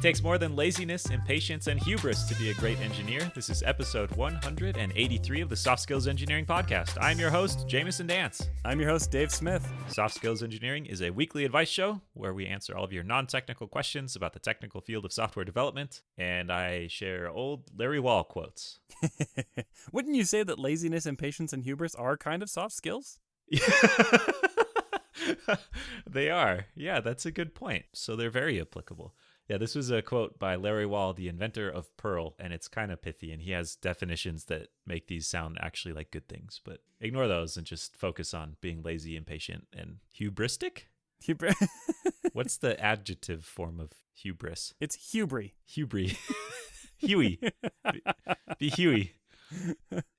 takes more than laziness, impatience, and hubris to be a great engineer. This is episode 183 of the Soft Skills Engineering Podcast. I'm your host, Jamison Dance. I'm your host, Dave Smith. Soft Skills Engineering is a weekly advice show where we answer all of your non-technical questions about the technical field of software development, and I share old Larry Wall quotes. Wouldn't you say that laziness, impatience, and hubris are kind of soft skills? They are. Yeah, that's a good point. So they're very applicable. Yeah, this was a quote by Larry Wall, the inventor of Perl, and it's kind of pithy, and he has definitions that make these sound actually like good things, but ignore those and just focus on being lazy, impatient, and hubristic? What's the adjective form of hubris? It's hubris. Hubris. Huey. Be Huey.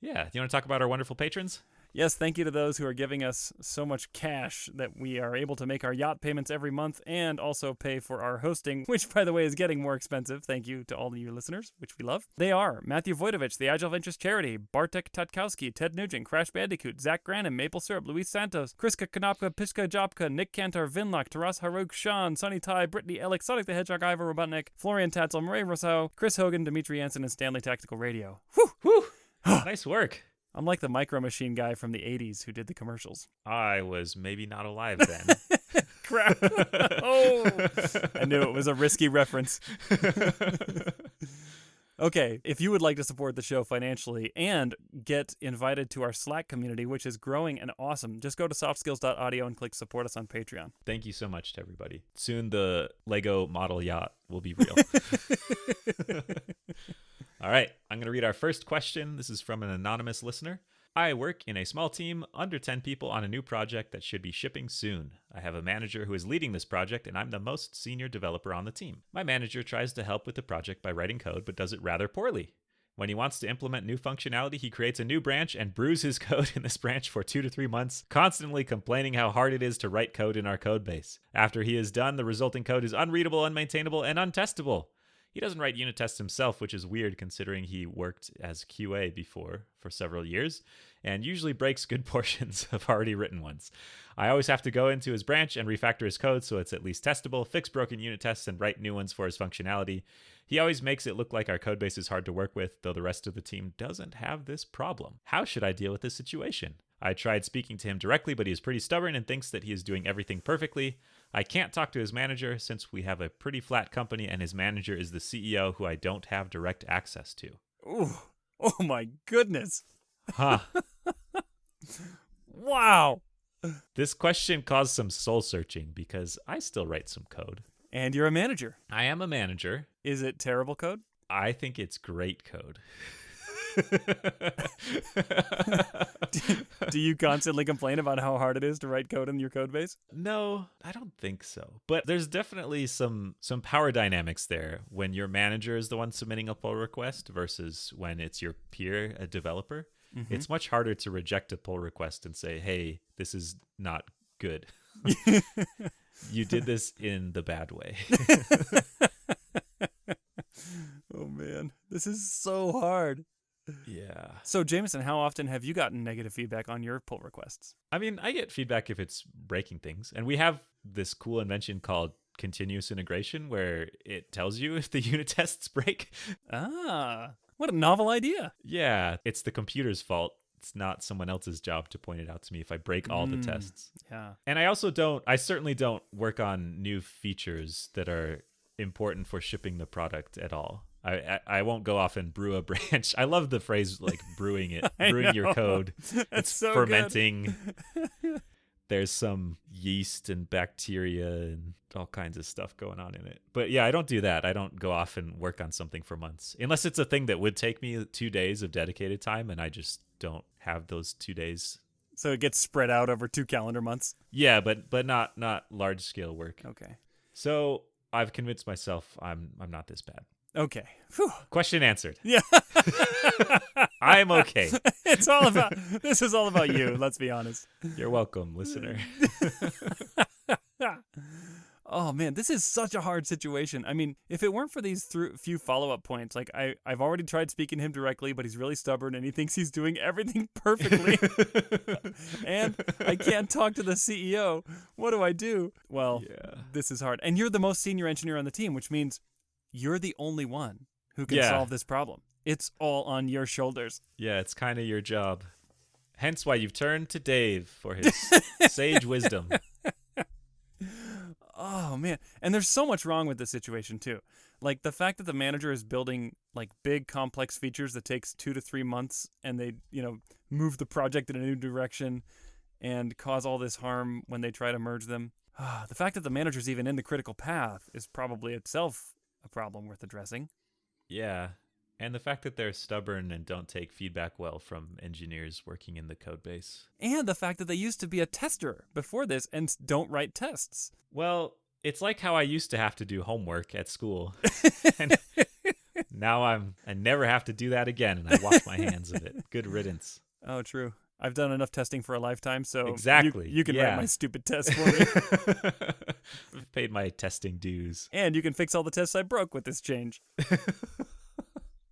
Yeah, do you want to talk about our wonderful patrons? Yes, thank you to those who are giving us so much cash that we are able to make our yacht payments every month and also pay for our hosting, which, by the way, is getting more expensive. Thank you to all of you listeners, which we love. They are Matthew Voidovich, the Agile Ventures Charity, Bartek Tatkowski, Ted Nugent, Crash Bandicoot, Zach Grannon, Maple Syrup, Luis Santos, Kriska Kanopka, Pishka Jopka, Nick Cantor, Vinlock, Taras Haruk, Sean, Sonny Ty, Brittany Ellick, Sonic the Hedgehog, Ivor Robotnik, Florian Tatzel, Murray Rousseau, Chris Hogan, Dimitri Jansen, and Stanley Tactical Radio. Whew! Whew! Nice work. I'm like the Micro Machine guy from the 80s who did the commercials. I was maybe not alive then. Crap. Oh, I knew it was a risky reference. Okay, if you would like to support the show financially and get invited to our Slack community, which is growing and awesome, just go to softskills.audio and click support us on Patreon. Thank you so much to everybody. Soon the Lego model yacht will be real. All right, I'm going to read our first question. This is from an anonymous listener. I work in a small team, under 10 people, on a new project that should be shipping soon. I have a manager who is leading this project, and I'm the most senior developer on the team. My manager tries to help with the project by writing code, but does it rather poorly. When he wants to implement new functionality, he creates a new branch and brews his code in this branch for 2 to 3 months, constantly complaining how hard it is to write code in our code base. After he is done, the resulting code is unreadable, unmaintainable, and untestable. He doesn't write unit tests himself, which is weird considering he worked as QA before for several years, and usually breaks good portions of already written ones. I always have to go into his branch and refactor his code so it's at least testable, fix broken unit tests, and write new ones for his functionality. He always makes it look like our codebase is hard to work with, though the rest of the team doesn't have this problem. How should I deal with this situation? I tried speaking to him directly, but he is pretty stubborn and thinks that he is doing everything perfectly. I can't talk to his manager since we have a pretty flat company and his manager is the CEO who I don't have direct access to. Ooh. Oh my goodness. Huh. Wow. This question caused some soul searching because I still write some code. And you're a manager. I am a manager. Is it terrible code? I think it's great code. Do you constantly complain about how hard it is to write code in your code base? No, I don't think so. But there's definitely some power dynamics there when your manager is the one submitting a pull request versus when it's your peer, a developer. Mm-hmm. It's much harder to reject a pull request and say, hey, this is not good. You did this in the bad way. Oh, man. This is so hard. Yeah. So, Jamison, how often have you gotten negative feedback on your pull requests? I mean, I get feedback if it's breaking things. And we have this cool invention called continuous integration where it tells you if the unit tests break. Ah, what a novel idea. Yeah, it's the computer's fault. It's not someone else's job to point it out to me if I break all the tests. Yeah. And I certainly don't work on new features that are important for shipping the product at all. I won't go off and brew a branch. I love the phrase like brewing it, brewing your code. It's so fermenting. There's some yeast and bacteria and all kinds of stuff going on in it. But yeah, I don't do that. I don't go off and work on something for months. Unless it's a thing that would take me 2 days of dedicated time and I just don't have those 2 days. So it gets spread out over 2 calendar months? Yeah, but not large scale work. Okay. So I've convinced myself I'm not this bad. Okay. Whew. Question answered. Yeah. I'm okay. This is all about you, let's be honest. You're welcome, listener. Oh, man, this is such a hard situation. I mean, if it weren't for these few follow-up points, like I've already tried speaking to him directly, but he's really stubborn and he thinks he's doing everything perfectly. And I can't talk to the CEO. What do I do? Well, This is hard. And you're the most senior engineer on the team, which means you're the only one who can Yeah. solve this problem. It's all on your shoulders. Yeah, it's kind of your job. Hence why you've turned to Dave for his sage wisdom. Oh, man. And there's so much wrong with this situation, too. Like, the fact that the manager is building, like, big, complex features that takes 2 to 3 months, and they, move the project in a new direction and cause all this harm when they try to merge them. The fact that the manager's even in the critical path is probably itself a problem worth addressing. Yeah. And the fact that they're stubborn and don't take feedback well from engineers working in the code base. And the fact that they used to be a tester before this and don't write tests. Well, it's like how I used to have to do homework at school. And now I never have to do that again, and I wash my hands of it. Good riddance. Oh, true. I've done enough testing for a lifetime, so exactly. you can write my stupid tests for me. I've paid my testing dues. And you can fix all the tests I broke with this change.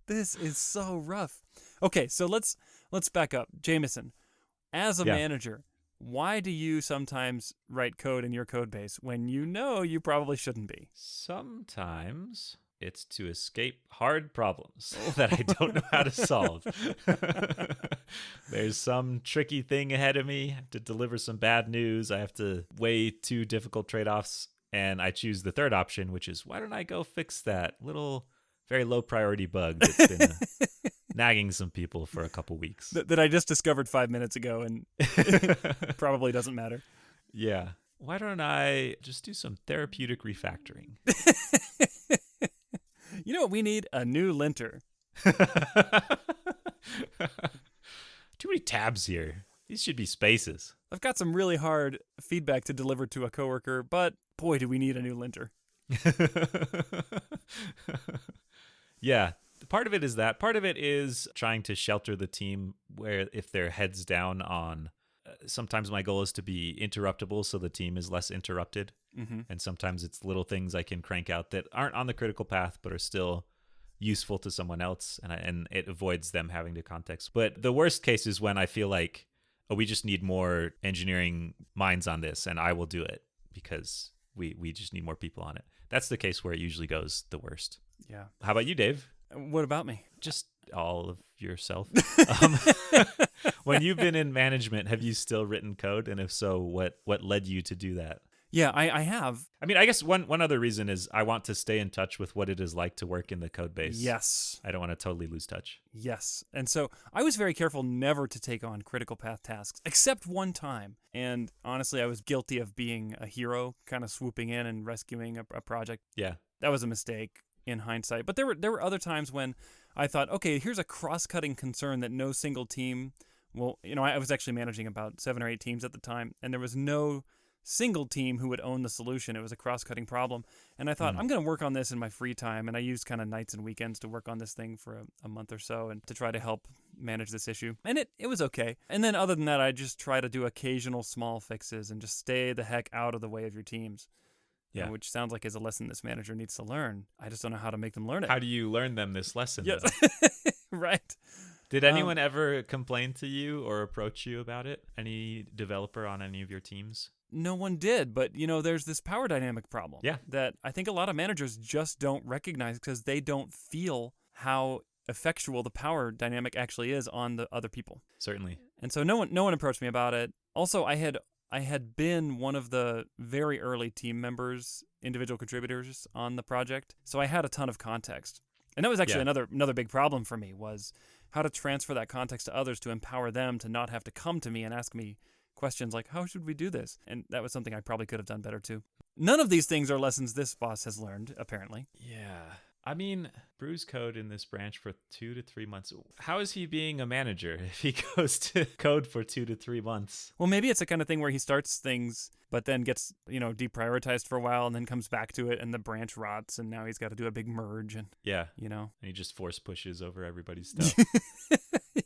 This is so rough. Okay, so let's back up. Jamison, as a manager, why do you sometimes write code in your code base when you know you probably shouldn't be? Sometimes it's to escape hard problems that I don't know how to solve. There's some tricky thing ahead of me. I have to deliver some bad news. I have to weigh 2 difficult trade-offs, and I choose the third option, which is, why don't I go fix that little very low priority bug that's been nagging some people for a couple weeks. That I just discovered 5 minutes ago and probably doesn't matter. Yeah. Why don't I just do some therapeutic refactoring? You know what we need? A new linter. Too many tabs here. These should be spaces. I've got some really hard feedback to deliver to a coworker, but boy, do we need a new linter. Yeah, part of it is that. Part of it is trying to shelter the team where if they're heads down on, sometimes my goal is to be interruptible so the team is less interrupted. Mm-hmm. And sometimes it's little things I can crank out that aren't on the critical path but are still useful to someone else, and it avoids them having to context. But the worst case is when I feel like, oh, we just need more engineering minds on this, and I will do it because we just need more people on it. That's the case where it usually goes the worst. Yeah. How about you, Dave? What about me? Just all of yourself. When you've been in management, have you still written code? And if so, what led you to do that? Yeah, I have. I mean, I guess one other reason is I want to stay in touch with what it is like to work in the code base. Yes. I don't want to totally lose touch. Yes. And so I was very careful never to take on critical path tasks, except one time. And honestly, I was guilty of being a hero, kind of swooping in and rescuing a project. Yeah. That was a mistake in hindsight. But there were other times when I thought, okay, here's a cross-cutting concern that no single team will, I was actually managing about 7 or 8 teams at the time, and there was no single team who would own the solution. It was a cross-cutting problem. And I thought, I'm going to work on this in my free time. And I used kind of nights and weekends to work on this thing for a month or so and to try to help manage this issue. And it was okay. And then other than that, I just try to do occasional small fixes and just stay the heck out of the way of your teams. Yeah. Which sounds like is a lesson this manager needs to learn. I just don't know how to make them learn it. How do you learn them this lesson? Yes. Right. Did anyone ever complain to you or approach you about it? Any developer on any of your teams? No one did, but there's this power dynamic problem that I think a lot of managers just don't recognize because they don't feel how effectual the power dynamic actually is on the other people. Certainly. And so no one approached me about it. Also, I had been one of the very early team members, individual contributors on the project, so I had a ton of context. And that was actually another big problem for me, was how to transfer that context to others to empower them to not have to come to me and ask me questions like, how should we do this? And that was something I probably could have done better too. None of these things are lessons this boss has learned, apparently. Yeah. I mean, Brews code in this branch for 2 to 3 months. How is he being a manager if he goes to code for 2 to 3 months? Well, maybe it's the kind of thing where he starts things, but then gets, deprioritized for a while and then comes back to it and the branch rots and now he's got to do a big merge and, And he just force pushes over everybody's stuff.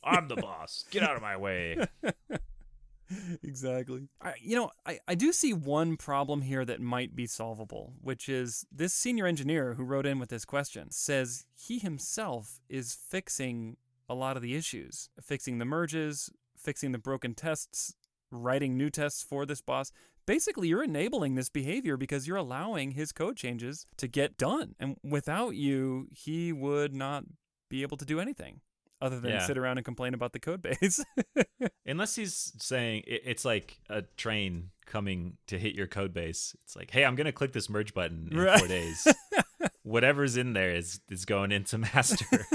I'm the boss. Get out of my way. Exactly. I do see one problem here that might be solvable, which is this senior engineer who wrote in with this question says he himself is fixing a lot of the issues, fixing the merges, fixing the broken tests, writing new tests for this boss, basically you're enabling this behavior because you're allowing his code changes to get done. And without you, he would not be able to do anything other than Yeah. sit around and complain about the code base. Unless he's saying it's like a train coming to hit your code base. It's like, hey, I'm going to click this merge button in Right. 4 days. Whatever's in there is going into master.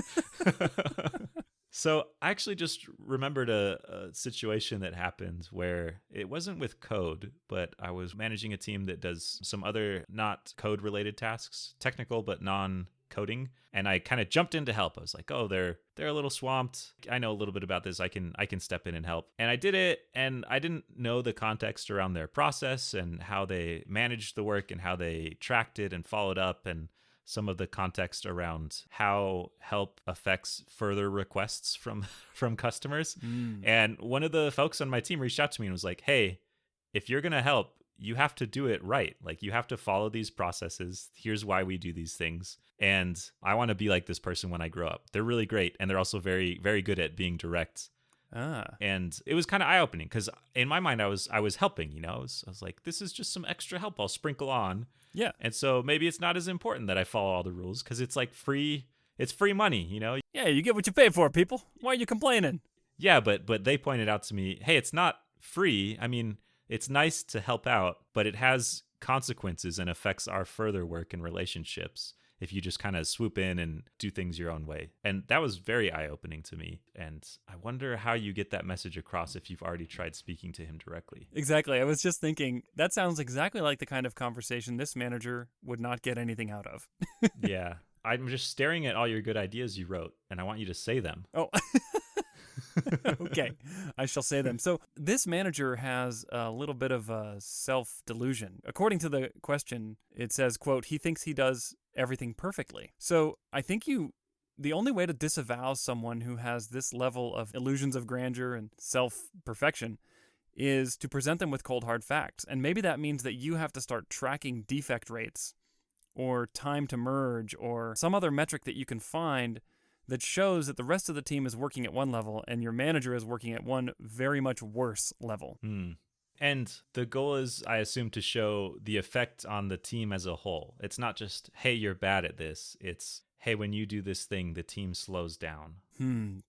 So I actually just remembered a situation that happened where it wasn't with code, but I was managing a team that does some other not code related tasks, technical but non-coding, and I kind of jumped in to help. I was like, "Oh, they're a little swamped. I know a little bit about this. I can step in and help." And I did it, and I didn't know the context around their process and how they managed the work and how they tracked it and followed up, and some of the context around how help affects further requests from customers. And one of the folks on my team reached out to me and was like, "Hey, if you're going to help, you have to do it right. Like, you have to follow these processes. Here's why we do these things. And I want to be like this person when I grow up." They're really great, and they're also very, very good at being direct. And it was kind of eye-opening because in my mind I was helping, I was like, this is just some extra help I'll sprinkle on. Yeah. And so maybe it's not as important that I follow all the rules because it's like free money. Yeah, you get what you pay for, people. Why are you complaining? Yeah, but they pointed out to me, hey, it's not free. I mean, it's nice to help out, but it has consequences and affects our further work and relationships if you just kind of swoop in and do things your own way. And that was very eye-opening to me. And I wonder how you get that message across if you've already tried speaking to him directly. Exactly. I was just thinking, that sounds exactly like the kind of conversation this manager would not get anything out of. Yeah. I'm just staring at all your good ideas you wrote, and I want you to say them. Oh, okay. I shall say them. So this manager has a little bit of a self-delusion. According to the question, it says, quote, he thinks he does everything perfectly. So I think the only way to disavow someone who has this level of illusions of grandeur and self-perfection is to present them with cold, hard facts. And maybe that means that you have to start tracking defect rates or time to merge or some other metric that you can find that shows that the rest of the team is working at one level and your manager is working at one very much worse level. And the goal is, I assume, to show the effect on the team as a whole. It's not just, hey, you're bad at this. It's, hey, when you do this thing, the team slows down.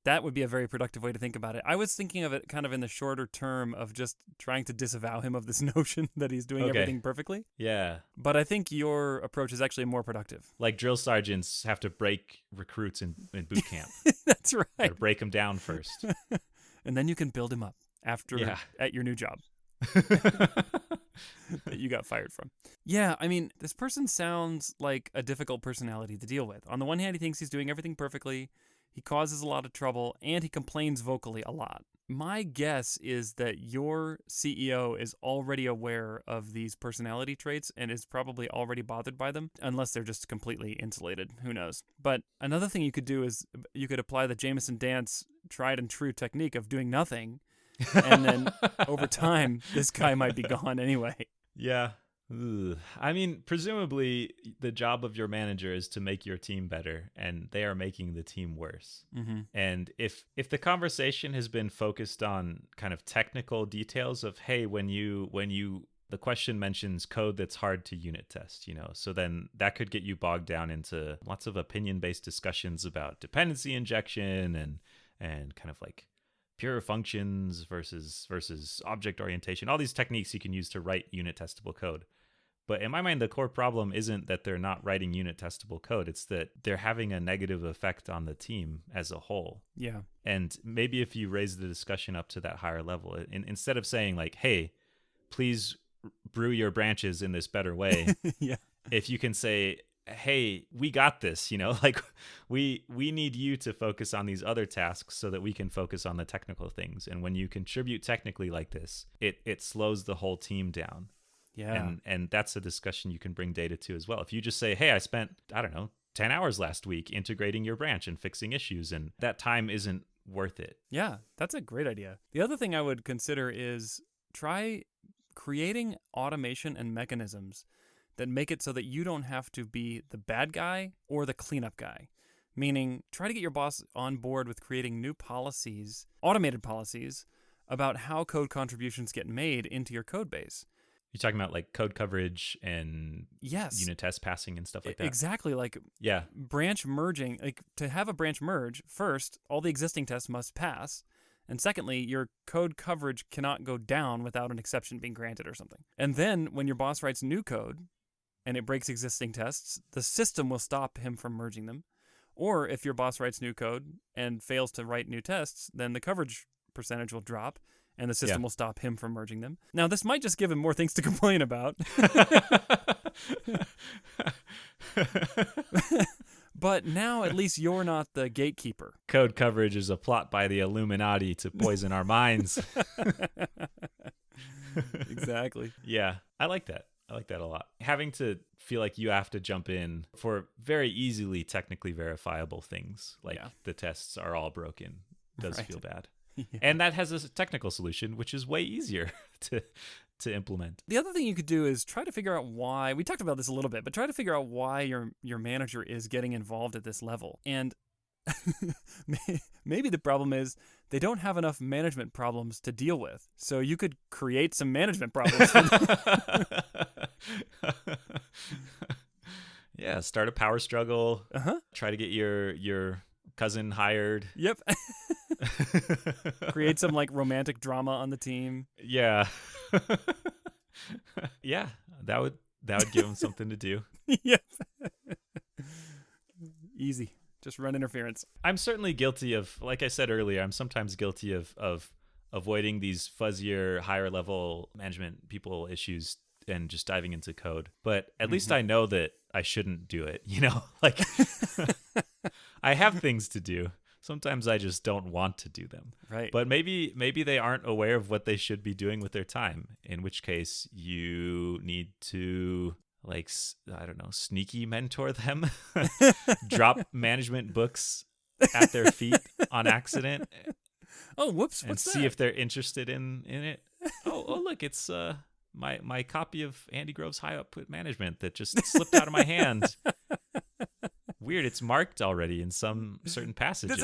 That would be a very productive way to think about it. I was thinking of it kind of in the shorter term of just trying to disavow him of this notion that he's doing everything perfectly. Yeah. But I think your approach is actually more productive. Like drill sergeants have to break recruits in boot camp. That's right. Gotta break them down first. And then you can build him up after at your new job. That you got fired from. Yeah, I mean, this person sounds like a difficult personality to deal with. On the one hand, he thinks he's doing everything perfectly, he causes a lot of trouble, and he complains vocally a lot. My guess is that your CEO is already aware of these personality traits and is probably already bothered by them, unless they're just completely insulated. Who knows? But another thing you could do is you could apply the Jamison dance tried and true technique of doing nothing, and then over time, this guy might be gone anyway. Yeah. Ugh. I mean, presumably the job of your manager is to make your team better, and they are making the team worse. And if the conversation has been focused on kind of technical details of, hey, when you the question mentions code that's hard to unit test, so then that could get you bogged down into lots of opinion-based discussions about dependency injection and kind of like pure functions versus object orientation, all these techniques you can use to write unit testable code. But in my mind, the core problem isn't that they're not writing unit testable code. It's that they're having a negative effect on the team as a whole. Yeah. And maybe if you raise the discussion up to that higher level, instead of saying like, hey, please brew your branches in this better way. Yeah. If you can say, hey, we got this, like we need you to focus on these other tasks so that we can focus on the technical things. And when you contribute technically like this, it slows the whole team down. Yeah. And that's a discussion you can bring data to as well. If you just say, hey, I spent, 10 hours last week integrating your branch and fixing issues, and that time isn't worth it. Yeah, that's a great idea. The other thing I would consider is try creating automation and mechanisms that make it so that you don't have to be the bad guy or the cleanup guy. Meaning, try to get your boss on board with creating new policies, automated policies, about how code contributions get made into your code base. You're talking about like code coverage and yes, unit test passing and stuff like that. Exactly. Like branch merging, like to have a branch merge, first, all the existing tests must pass. And secondly, your code coverage cannot go down without an exception being granted or something. And then when your boss writes new code and it breaks existing tests, the system will stop him from merging them. Or if your boss writes new code and fails to write new tests, then the coverage percentage will drop and the system will stop him from merging them. Now, this might just give him more things to complain about. But now at least you're not the gatekeeper. Code coverage is a plot by the Illuminati to poison our minds. Exactly. Yeah, I like that. I like that a lot. Having to feel like you have to jump in for very easily technically verifiable things, like the tests are all broken, does feel bad. Yeah. And that has a technical solution, which is way easier to implement. The other thing you could do is try to figure out why, we talked about this a little bit, but try to figure out why your manager is getting involved at this level. And maybe the problem is they don't have enough management problems to deal with. So you could create some management problems. Yeah, start a power struggle. Try to get your cousin hired. Yep. Create some like romantic drama on the team. Yeah. Yeah, that would give him something to do. Yep. Easy. Just run interference. I'm certainly guilty of, like I said earlier, I'm sometimes guilty of avoiding these fuzzier, higher level management people issues and just diving into code. But at least I know that I shouldn't do it, like I have things to do. Sometimes I just don't want to do them. Right. But maybe they aren't aware of what they should be doing with their time, in which case you need to, like, I don't know, sneaky mentor them, drop management books at their feet on accident. Oh, whoops. And see that? If they're interested in it. Oh, look, it's my copy of Andy Grove's High Output Management that just slipped out of my hand. Weird, it's marked already in some certain passages.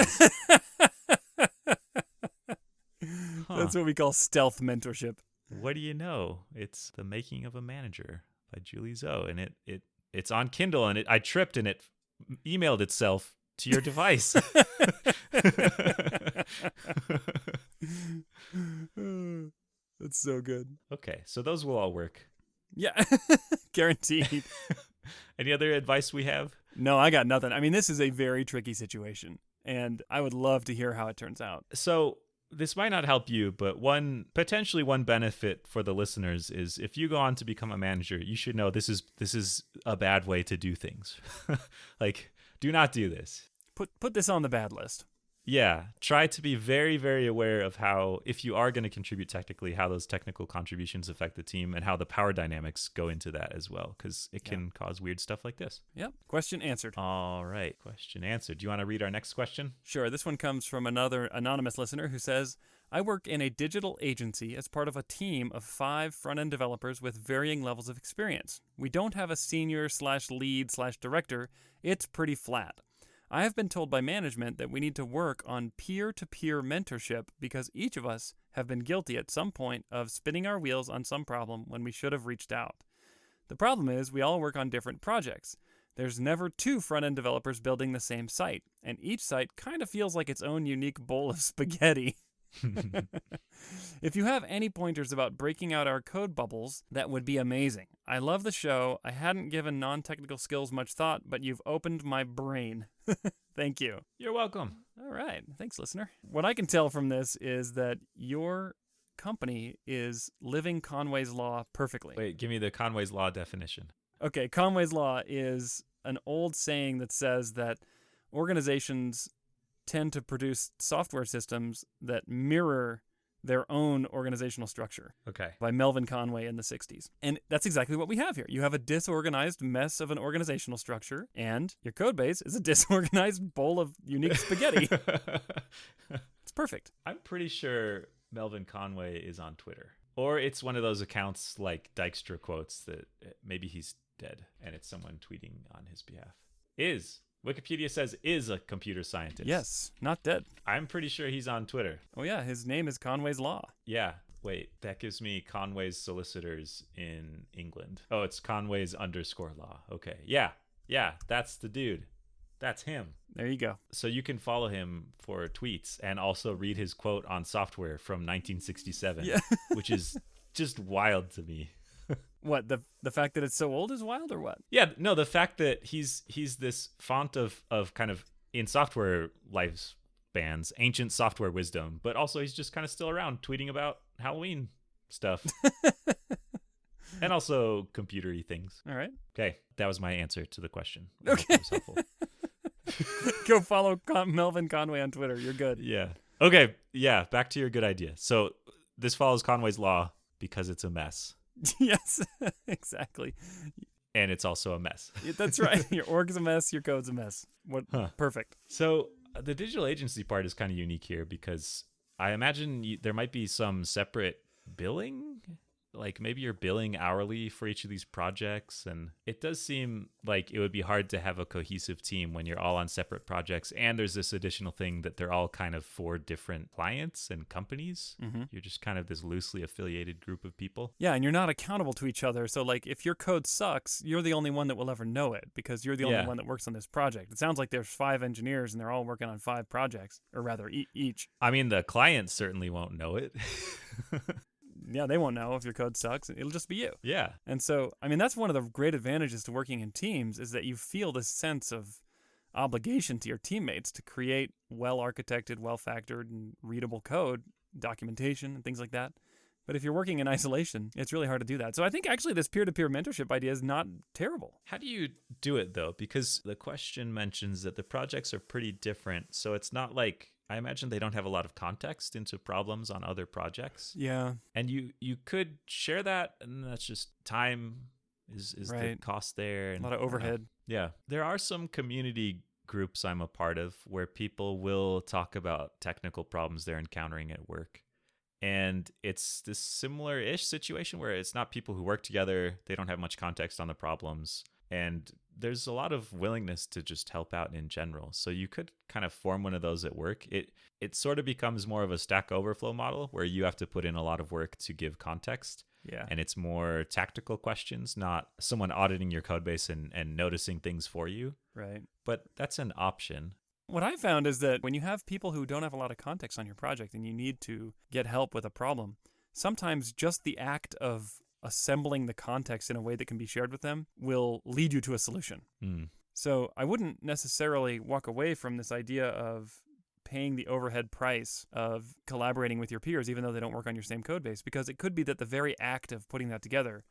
That's what we call stealth mentorship. What do you know? It's The Making of a Manager by Julie Zhou, and it's on Kindle, and I tripped and it emailed itself to your device. That's so good. Okay, so those will all work. Yeah, guaranteed. Any other advice we have? No, I got nothing. I mean, this is a very tricky situation, and I would love to hear how it turns out. So this might not help you, but potentially one benefit for the listeners is if you go on to become a manager, you should know this is a bad way to do things. Like, do not do this. Put this on the bad list. Yeah, try to be very, very aware of how, if you are going to contribute technically, how those technical contributions affect the team and how the power dynamics go into that as well, because it can cause weird stuff like this. Yep. Question answered. All right. Question answered. Do you want to read our next question? Sure. This one comes from another anonymous listener who says, I work in a digital agency as part of a team of 5 front-end developers with varying levels of experience. We don't have a senior/lead/director. It's pretty flat. I have been told by management that we need to work on peer-to-peer mentorship because each of us have been guilty at some point of spinning our wheels on some problem when we should have reached out. The problem is we all work on different projects. There's never 2 front-end developers building the same site, and each site kind of feels like its own unique bowl of spaghetti. If you have any pointers about breaking out our code bubbles, that would be amazing. I love the show. I hadn't given non-technical skills much thought, but you've opened my brain. Thank you. You're welcome. All right. Thanks, listener. What I can tell from this is that your company is living Conway's Law perfectly. Wait, give me the Conway's Law definition. Okay, Conway's Law is an old saying that says that organizations tend to produce software systems that mirror their own organizational structure. Okay. By Melvin Conway in the 60s. And that's exactly what we have here. You have a disorganized mess of an organizational structure, and your code base is a disorganized bowl of unique spaghetti. It's perfect. I'm pretty sure Melvin Conway is on Twitter. Or it's one of those accounts like Dijkstra quotes that maybe he's dead, and it's someone tweeting on his behalf. Wikipedia says is a computer scientist. Yes, not dead. I'm pretty sure he's on Twitter. Oh yeah, his name is Conway's Law. Yeah. Wait, that gives me Conway's solicitors in England. Oh, it's Conway's underscore law. Okay. Yeah. Yeah. That's the dude. That's him. There you go. So you can follow him for tweets and also read his quote on software from 1967, Yeah. which is just wild to me. What, the fact that it's so old is wild, or what? Yeah, no, the fact that he's this font of kind of in software lifespans, ancient software wisdom, but also he's just kind of still around tweeting about Halloween stuff and also computery things. All right. Okay, that was my answer to the question. Okay. That was helpful. Go follow Melvin Conway on Twitter. You're good. Yeah. Okay. Yeah. Back to your good idea. So this follows Conway's law because it's a mess. Yes, exactly. And it's also a mess. That's right. Your org's a mess. Your code's a mess. What? Huh. Perfect. So the digital agency part is kind of unique here because I imagine there might be some separate billing. Like maybe you're billing hourly for each of these projects. And it does seem like it would be hard to have a cohesive team when you're all on separate projects. And there's this additional thing that they're all kind of for different clients and companies. Mm-hmm. You're just kind of this loosely affiliated group of people. Yeah, and you're not accountable to each other. So like if your code sucks, you're the only one that will ever know it because you're the only one that works on this project. It sounds like there's 5 engineers and they're all working on 5 projects, or rather each. I mean, the clients certainly won't know it. Yeah, they won't know if your code sucks. It'll just be you. Yeah. And so, I mean, that's one of the great advantages to working in teams is that you feel this sense of obligation to your teammates to create well-architected, well-factored, and readable code, documentation, and things like that. But if you're working in isolation, it's really hard to do that. So I think actually this peer-to-peer mentorship idea is not terrible. How do you do it, though? Because the question mentions that the projects are pretty different. So it's not like, I imagine they don't have a lot of context into problems on other projects. Yeah. And you could share that, and that's just time is right. the cost there. And a lot of overhead. Yeah. There are some community groups I'm a part of where people will talk about technical problems they're encountering at work. And it's this similar-ish situation where it's not people who work together. They don't have much context on the problems. And there's a lot of willingness to just help out in general. So you could kind of form one of those at work. It sort of becomes more of a Stack Overflow model where you have to put in a lot of work to give context. Yeah. And it's more tactical questions, not someone auditing your code base and noticing things for you. Right. But that's an option. What I found is that when you have people who don't have a lot of context on your project and you need to get help with a problem, sometimes just the act of assembling the context in a way that can be shared with them will lead you to a solution. Mm. So I wouldn't necessarily walk away from this idea of paying the overhead price of collaborating with your peers, even though they don't work on your same code base, because it could be that the very act of putting that together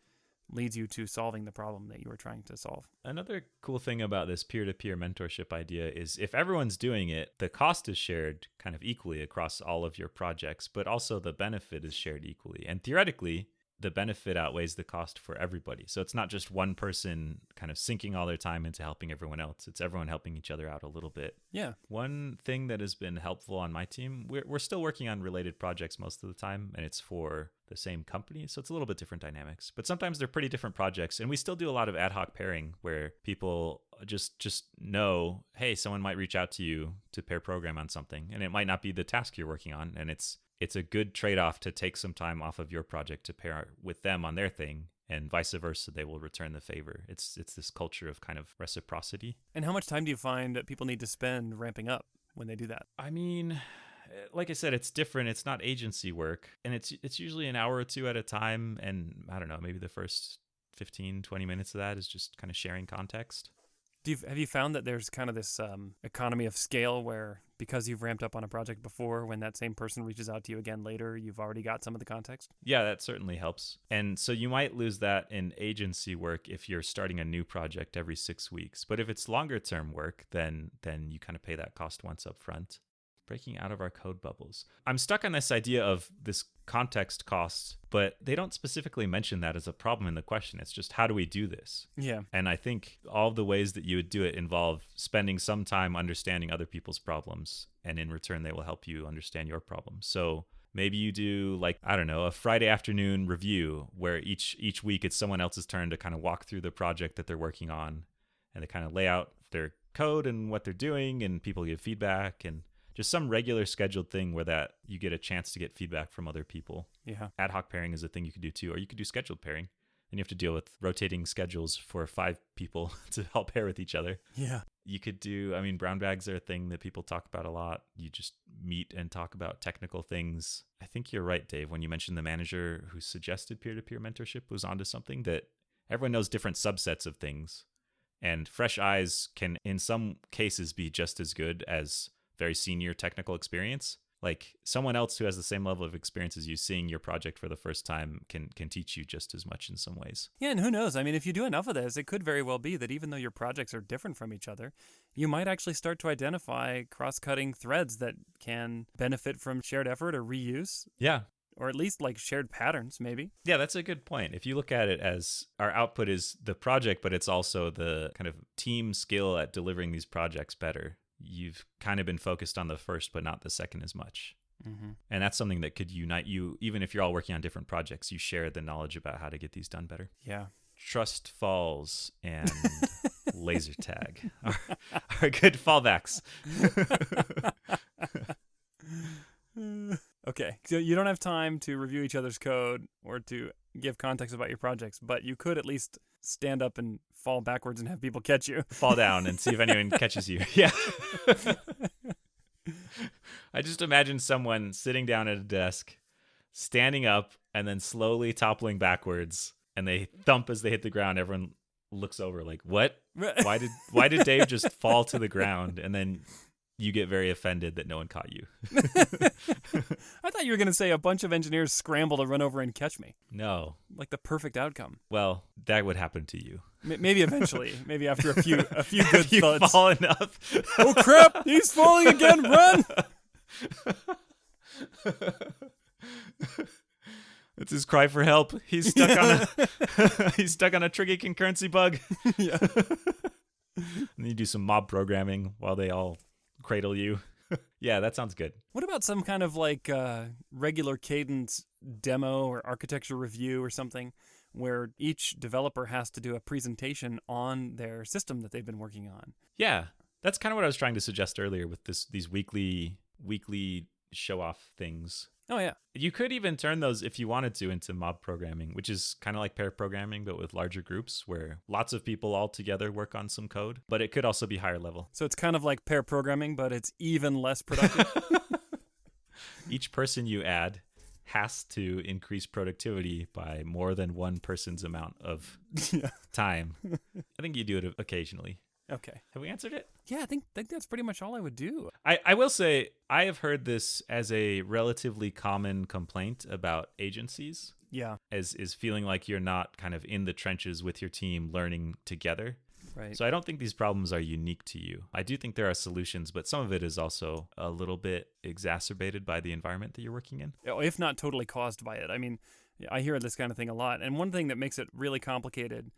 leads you to solving the problem that you were trying to solve. Another cool thing about this peer-to-peer mentorship idea is if everyone's doing it, the cost is shared kind of equally across all of your projects, but also the benefit is shared equally. And theoretically, the benefit outweighs the cost for everybody. So it's not just one person kind of sinking all their time into helping everyone else. It's everyone helping each other out a little bit. Yeah. One thing that has been helpful on my team, we're still working on related projects most of the time, and it's for the same company. So it's a little bit different dynamics. But sometimes they're pretty different projects. And we still do a lot of ad hoc pairing where people just know, hey, someone might reach out to you to pair program on something. And it might not be the task you're working on. And it's a good trade-off to take some time off of your project to pair with them on their thing, and vice versa. They will return the favor. It's this culture of kind of reciprocity. And how much time do you find that people need to spend ramping up when they do that? I mean, like I said, it's different. It's not agency work, and it's usually an hour or two at a time. And I don't know, maybe the first 15, 20 minutes of that is just kind of sharing context. Have you found that there's kind of this economy of scale where because you've ramped up on a project before, when that same person reaches out to you again later, you've already got some of the context? Yeah, that certainly helps. And so you might lose that in agency work if you're starting a new project every 6 weeks. But if it's longer term work, then you kind of pay that cost once up front. Breaking out of our code bubbles. I'm stuck on this idea of this context cost, but they don't specifically mention that as a problem in the question. It's just, how do we do this? Yeah. And I think all of the ways that you would do it involve spending some time understanding other people's problems, and in return, they will help you understand your problems. So maybe you do, like, I don't know, a Friday afternoon review where each week it's someone else's turn to kind of walk through the project that they're working on, and they kind of lay out their code and what they're doing, and people give feedback, and just some regular scheduled thing where that you get a chance to get feedback from other people. Yeah. Ad hoc pairing is a thing you could do too, or you could do scheduled pairing. And you have to deal with rotating schedules for 5 people to help pair with each other. Yeah. You could do, I mean, brown bags are a thing that people talk about a lot. You just meet and talk about technical things. I think you're right, Dave, when you mentioned the manager who suggested peer-to-peer mentorship was onto something, that everyone knows different subsets of things. And fresh eyes can, in some cases, be just as good as very senior technical experience. Like someone else who has the same level of experience as you seeing your project for the first time can teach you just as much in some ways. Yeah, and who knows? I mean, if you do enough of this, it could very well be that even though your projects are different from each other, you might actually start to identify cross-cutting threads that can benefit from shared effort or reuse. Yeah. Or at least like shared patterns, maybe. Yeah, that's a good point. If you look at it as our output is the project, but it's also the kind of team skill at delivering these projects better, you've kind of been focused on the first, but not the second as much. Mm-hmm. And that's something that could unite you, even if you're all working on different projects. You share the knowledge about how to get these done better. Yeah. Trust falls and laser tag are good fallbacks. Okay, so you don't have time to review each other's code or to give context about your projects, but you could at least stand up and fall backwards and have people catch you. Fall down and see if anyone catches you. Yeah. I just imagine someone sitting down at a desk, standing up, and then slowly toppling backwards, and they thump as they hit the ground. Everyone looks over like, what? Why did Dave just fall to the ground? And then you get very offended that no one caught you. I thought you were going to say a bunch of engineers scramble to run over and catch me. No. Like the perfect outcome. Well, that would happen to you. Maybe eventually. Maybe after a few good Have you thuds. fallen up? Oh crap! He's falling again! Run! It's his cry for help. He's stuck on a he's stuck on a tricky concurrency bug. Yeah. And you do some mob programming while they all cradle you. Yeah, that sounds good. What about some kind of like regular cadence demo or architecture review or something where each developer has to do a presentation on their system that they've been working on? Yeah, that's kind of what I was trying to suggest earlier with these weekly show-off things. Oh, yeah. You could even turn those, if you wanted to, into mob programming, which is kind of like pair programming, but with larger groups where lots of people all together work on some code. But it could also be higher level. So it's kind of like pair programming, but it's even less productive. Each person you add has to increase productivity by more than one person's amount of time. I think you do it occasionally. Okay. Have we answered it? Yeah, I think that's pretty much all I would do. I will say, I have heard this as a relatively common complaint about agencies. Yeah. Is feeling like you're not kind of in the trenches with your team learning together. Right. So I don't think these problems are unique to you. I do think there are solutions, but some of it is also a little bit exacerbated by the environment that you're working in. If not totally caused by it. I mean, I hear this kind of thing a lot. And one thing that makes it really complicated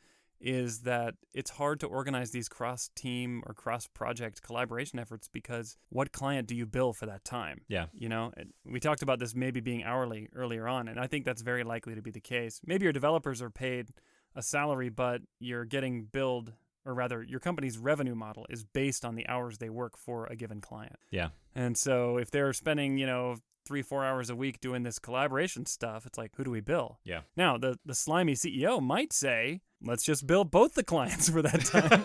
is that it's hard to organize these cross-team or cross-project collaboration efforts because what client do you bill for that time? Yeah. You know, we talked about this maybe being hourly earlier on, and I think that's very likely to be the case. Maybe your developers are paid a salary, but you're getting billed, or rather, your company's revenue model is based on the hours they work for a given client. Yeah. And so if they're spending, 3-4 hours a week doing this collaboration stuff, it's like, who do we bill? Yeah. Now, the slimy CEO might say, let's just bill both the clients for that time.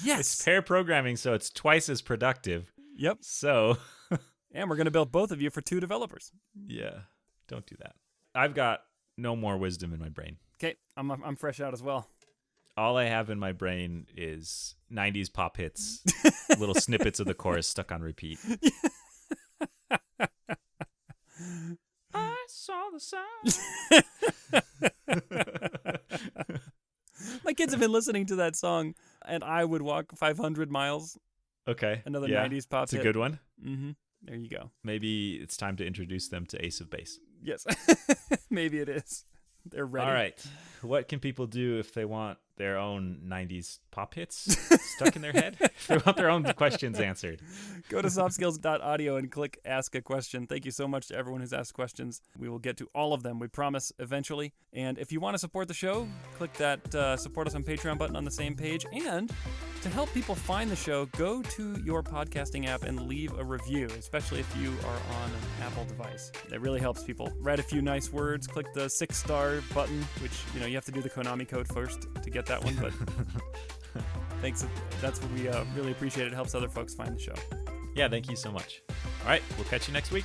Yes. It's pair programming, so it's twice as productive. Yep. So. And we're going to bill both of you for 2 developers. Yeah. Don't do that. I've got no more wisdom in my brain. Okay. I'm fresh out as well. All I have in my brain is 90s pop hits, little snippets of the chorus stuck on repeat. I saw the sign. My kids have been listening to that song, and I would walk 500 miles. Okay. Another 90s pop It's hit. a good one. Mm-hmm. There you go. Maybe it's time to introduce them to Ace of Base. Yes. Maybe it is. They're ready. All right. what can people do if they want their own 90s pop hits stuck in their head? If they want their own questions answered. Go to softskills.audio and click Ask a Question. Thank you so much to everyone who's asked questions. We will get to all of them, we promise, eventually. And if you want to support the show, click that Support Us on Patreon button on the same page. And to help people find the show, go to your podcasting app and leave a review, especially if you are on an Apple device. It really helps people. Write a few nice words, click the 6-star button, which, you have to do the Konami code first to get that one, but thanks. That's what we really appreciate. It helps other folks find the show. Yeah, thank you so much. All right, we'll catch you next week.